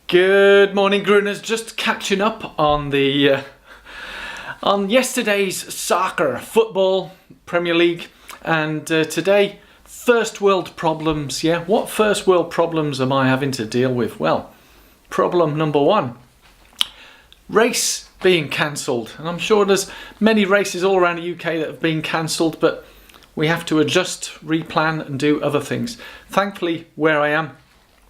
Good morning, Grooners. Just catching up on the on yesterday's soccer, football, Premier League, and today first world problems. Yeah, what first world problems am I having to deal with? Well, problem number one: race being cancelled, and I'm sure there's many races all around the UK that have been cancelled, but we have to adjust, replan, and do other things. Thankfully, where I am,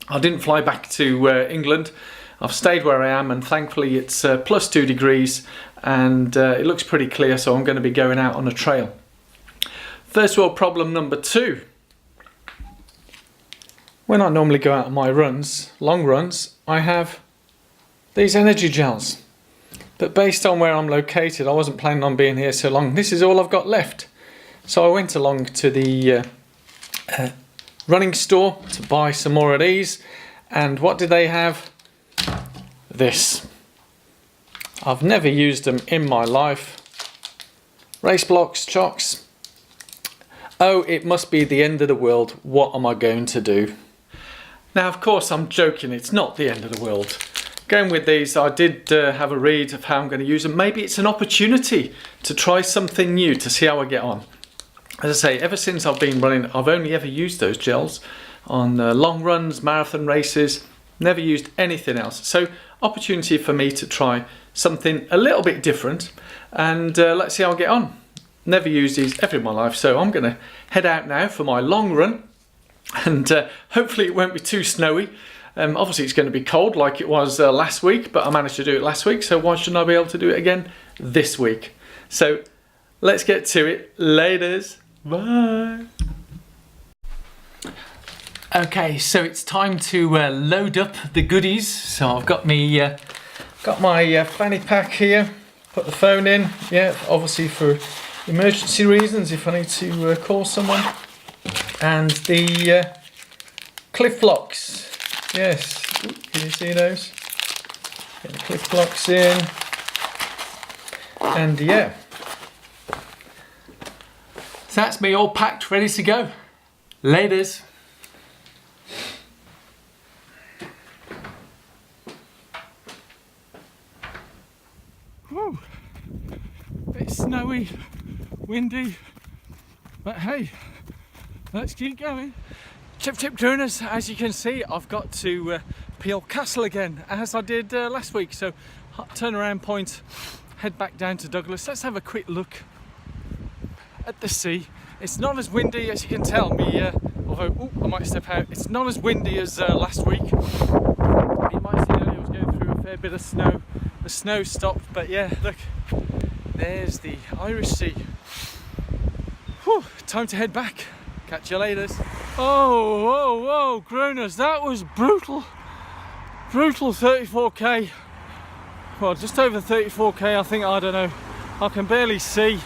I didn't fly back to England. I've stayed where I am, and thankfully it's plus 2 degrees and it looks pretty clear, so I'm going to be going out on a trail. First world problem number two. When I normally go out on my runs, long runs, I have these energy gels. But based on where I'm located, I wasn't planning on being here so long. This is all I've got left. So I went along to the running store to buy some more of these, and what did they have? This. I've never used them in my life. Race blocks, chocks. Oh, it must be the end of the world. What am I going to do? Now, of course, I'm joking. It's not the end of the world. Going with these, I did have a read of how I'm going to use them. Maybe it's an opportunity to try something new, to see how I get on. As I say, ever since I've been running, I've only ever used those gels on long runs, marathon races, never used anything else. So, opportunity for me to try something a little bit different, and let's see how I get on. Never used these ever in my life, so I'm going to head out now for my long run, and hopefully it won't be too snowy. Obviously it's going to be cold like it was last week, but I managed to do it last week, so why shouldn't I be able to do it again this week? So, let's get to it. Laters. Bye. Okay, so it's time to load up the goodies. So I've got me, got my fanny pack here. Put the phone in. Yeah, obviously for emergency reasons if I need to call someone. And the CLIF blocks. Yes, ooh, can you see those? Get the CLIF blocks in. And yeah. So that's me all packed, ready to go. Laters. Whew. Bit snowy, windy, but hey, let's keep going. Chip Grooners, as you can see, I've got to Peel Castle again, as I did last week. So turn around point, head back down to Douglas. Let's have a quick look at the sea. It's not as windy as you can tell me, although I might step out. It's not as windy as last week. You might see earlier I was going through a fair bit of snow. The snow stopped, but yeah, look, there's the Irish Sea. Whew, time to head back. Catch you later. Oh, whoa, whoa, Grooners, that was brutal. Brutal 34k. Well, just over 34k, I think, I don't know. I can barely see.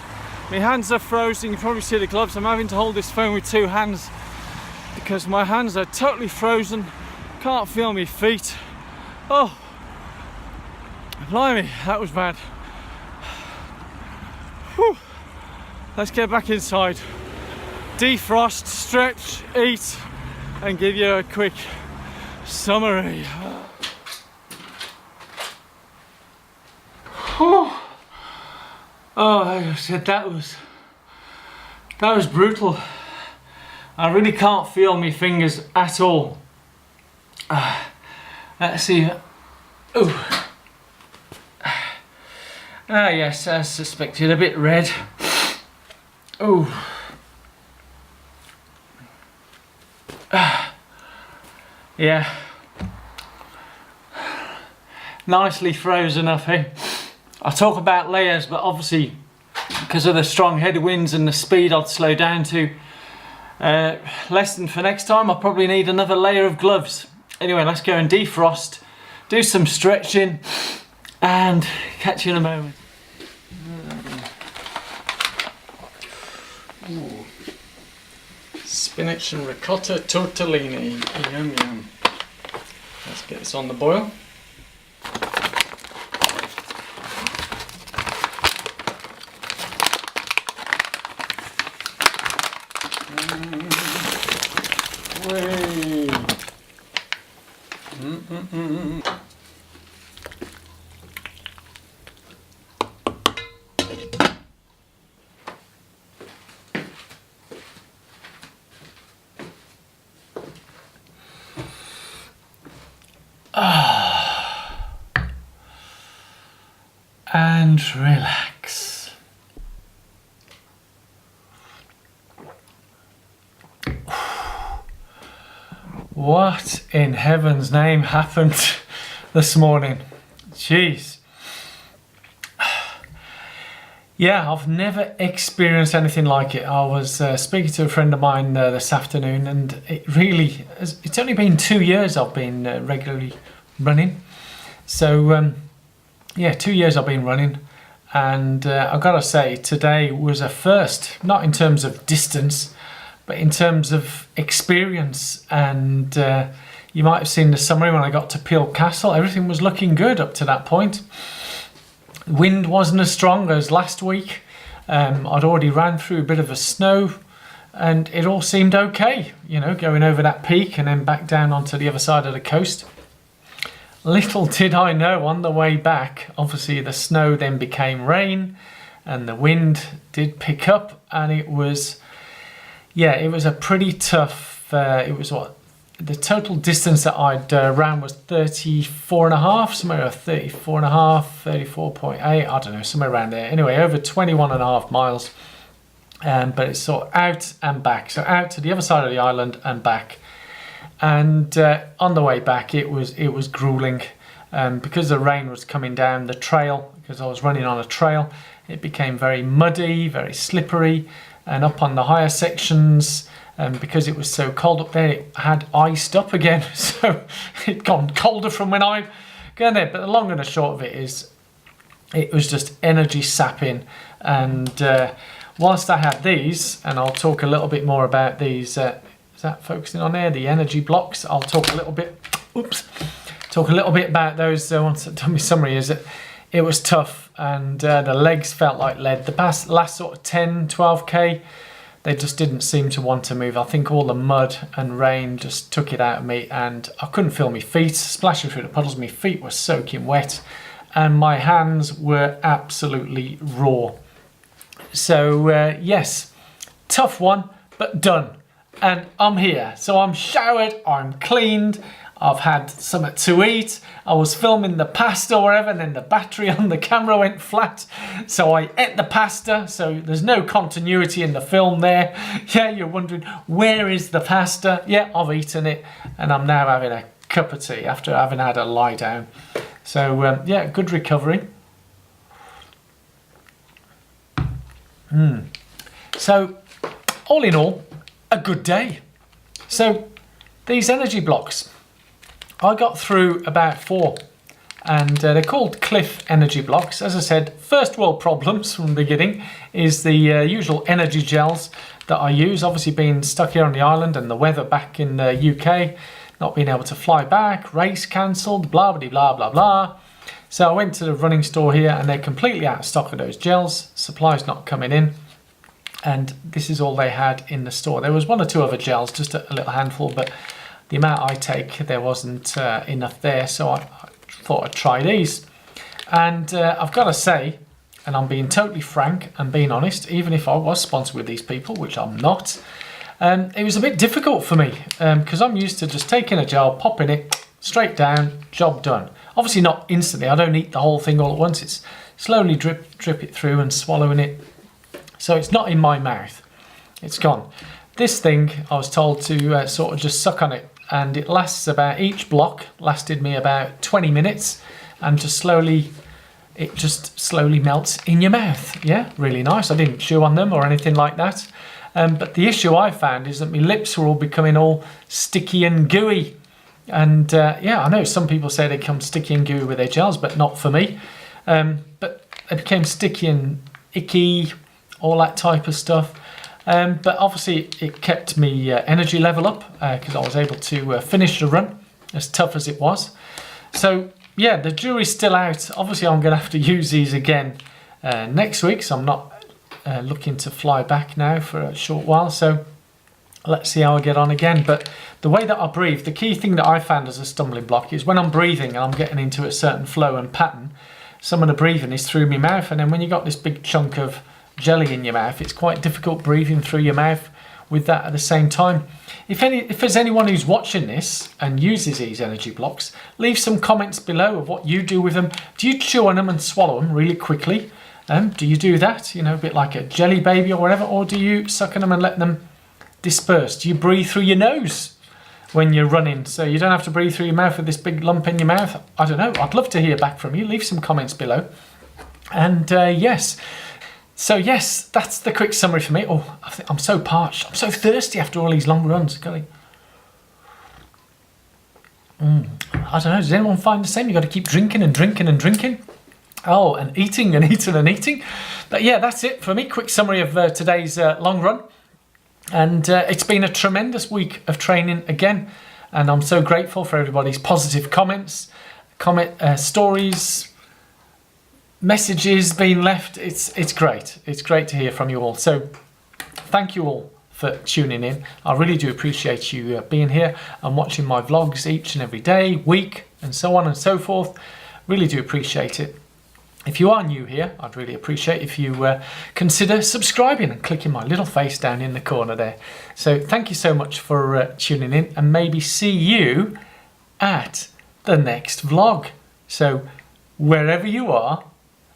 My hands are frozen. You can probably see the gloves. I'm having to hold this phone with two hands because my hands are totally frozen. Can't feel my feet. Oh, blimey, that was bad. Whew. Let's get back inside. Defrost, stretch, eat, and give you a quick summary. Oh, like I said, that was brutal. I really can't feel my fingers at all. Let's see. Oh. Ah, yes, as suspected, a bit red. Oh. Yeah. Nicely frozen up here. I talk about layers, but obviously because of the strong headwinds and the speed I'd slow down to, lesson for next time, I'll probably need another layer of gloves. Anyway, let's go and defrost, do some stretching, and catch you in a moment. Ooh. Spinach and ricotta tortellini, yum yum. Let's get this on the boil. And relax. What in heaven's name happened this morning? Jeez. Yeah, I've never experienced anything like it. I was speaking to a friend of mine this afternoon, and it's only been 2 years I've been regularly running. So yeah, 2 years I've been running, and I've got to say today was a first, not in terms of distance, but in terms of experience. And you might have seen the summary when I got to Peel Castle. Everything was looking good up to that point. Wind wasn't as strong as last week. I'd already ran through a bit of a snow, and it all seemed okay, you know, going over that peak and then back down onto the other side of the coast. Little did I know on the way back, obviously the snow then became rain and the wind did pick up, and it was a pretty tough, it was what, the total distance that I'd ran was 34.5, somewhere around 34.5, 34.8, I don't know, somewhere around there. Anyway, over 21.5 miles, but it's sort of out and back. So out to the other side of the island and back. And on the way back, it was grueling because the rain was coming down the trail, because I was running on a trail. It became very muddy, very slippery, and up on the higher sections, because it was so cold up there, it had iced up again. So it'd gone colder from when I got there. But the long and the short of it is, it was just energy sapping. And whilst I had these, and I'll talk a little bit more about these, is that focusing on there? The energy blocks. I'll talk a little bit, about those once I've done my summary. Is that it was tough, and the legs felt like lead. The last sort of 10, 12k, they just didn't seem to want to move. I think all the mud and rain just took it out of me, and I couldn't feel my feet, splashing through the puddles. My feet were soaking wet, and my hands were absolutely raw. So yes, tough one, but done. And I'm here, so I'm showered, I'm cleaned, I've had something to eat. I was filming the pasta or whatever, and then the battery on the camera went flat, so I ate the pasta. So there's no continuity in the film there. Yeah, you're wondering, where is the pasta? Yeah, I've eaten it, and I'm now having a cup of tea after having had a lie down. So yeah, good recovery. So all in all, a good day. So these energy blocks, I got through about 4, and they're called CLIF energy blocks. As I said, first world problems from the beginning is the usual energy gels that I use. Obviously being stuck here on the island and the weather back in the UK, not being able to fly back, race cancelled, blah blah blah blah blah. So I went to the running store here, and they're completely out of stock of those gels. Supply's not coming in. And this is all they had in the store. There was 1 or 2 other gels, just a little handful, but the amount I take, there wasn't enough there, so I thought I'd try these. And I've got to say, and I'm being totally frank and being honest, even if I was sponsored with these people, which I'm not, it was a bit difficult for me, because I'm used to just taking a gel, popping it straight down, job done. Obviously not instantly, I don't eat the whole thing all at once, it's slowly drip it through and swallowing it. So it's not in my mouth, it's gone. This thing, I was told to sort of just suck on it, and it lasts about, each block lasted me about 20 minutes, and it just slowly melts in your mouth. Yeah, really nice. I didn't chew on them or anything like that. But the issue I found is that my lips were all becoming all sticky and gooey. And yeah, I know some people say they become sticky and gooey with their gels, but not for me. But it became sticky and icky, all that type of stuff. But obviously it kept me energy level up, because I was able to finish the run, as tough as it was. So yeah, the jury's still out. Obviously I'm going to have to use these again next week, so I'm not looking to fly back now for a short while. So let's see how I get on again. But the way that I breathe, the key thing that I found as a stumbling block is when I'm breathing and I'm getting into a certain flow and pattern, some of the breathing is through my mouth, and then when you got this big chunk of jelly in your mouth, it's quite difficult breathing through your mouth with that at the same time. If there's anyone who's watching this and uses these energy blocks, leave some comments below of what you do with them. Do you chew on them and swallow them really quickly? Do you do that, you know, a bit like a jelly baby or whatever, or do you suck on them and let them disperse? Do you breathe through your nose when you're running, so you don't have to breathe through your mouth with this big lump in your mouth? I don't know. I'd love to hear back from you. Leave some comments below. And yes, so yes, that's the quick summary for me. Oh, I'm so parched. I'm so thirsty after all these long runs. Golly. I don't know. Does anyone find the same? You've got to keep drinking and drinking and drinking. Oh, and eating and eating and eating. But yeah, that's it for me. Quick summary of today's long run. And it's been a tremendous week of training again, and I'm so grateful for everybody's positive comments, stories, messages being left. It's great. It's great to hear from you all. So thank you all for tuning in. I really do appreciate you being here and watching my vlogs each and every day, week, and so on and so forth. Really do appreciate it. If you are new here, I'd really appreciate if you consider subscribing and clicking my little face down in the corner there. So thank you so much for tuning in, and maybe see you at the next vlog. So wherever you are,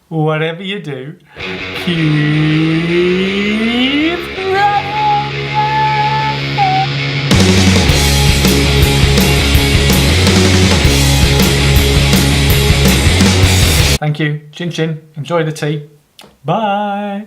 whatever you do, keep running! Thank you. Chin chin. Enjoy the tea. Bye.